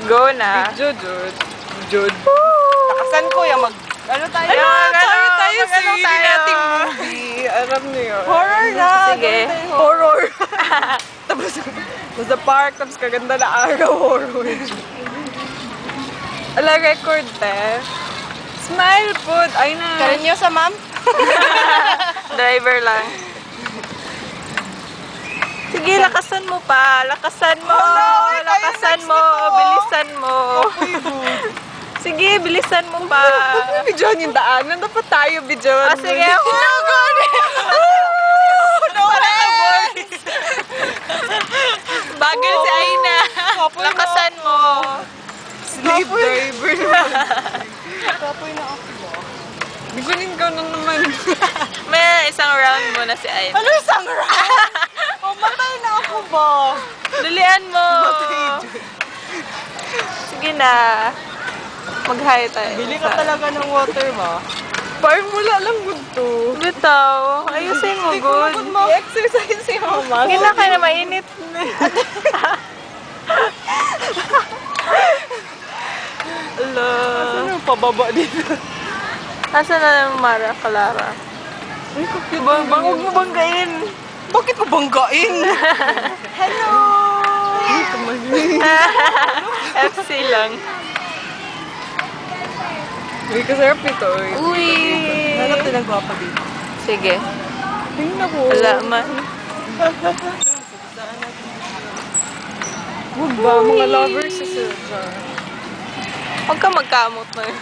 Go na. Jud. Takasan ko yung ano tayo? tayo sa nating movie. Alam niyo yun. Horror na. Sige. Horror. Tapos, sa park, tapos kaganda na araw, horror. Ala, record, te. Smile food. Ay na. Karin nyo sa ma'am? Driver lang. Sige, lakasan mo pa. Lakasan mo. Lakasan mo. Bilisan mo. Sige, bilisan mo pa. Bidyohan yung daanan. Dapat tayo bidyohan. Sige. Bagal si Aina. Lakasan mo. Slave driver naman. Kapoy na ako ba? Bigunin ka na naman. May isang round muna si Aina. Ano isang round? Mamatay na ako ba? Dalian mo. Sige na. Mag-hi tayo. Bili ka talaga ng water ba? Parang wala lang good to. Bitaw. Ayusin mo, good. I-exercise si mama. Hindi na kayo na mainit. Hello. Ano yung pababa dito? Asa na yung Mara, Clara? Ay, kapit. Huwag mo banggain. Bakit mo banggain? Hello! FC lang. Uy, kasarap ito. Uy! Hanap din ang gwapa dito. Sige. Tingnan ko. Wala man. Huwag ba? Mga lovers sa Silja. Huwag ka magkamot na yun.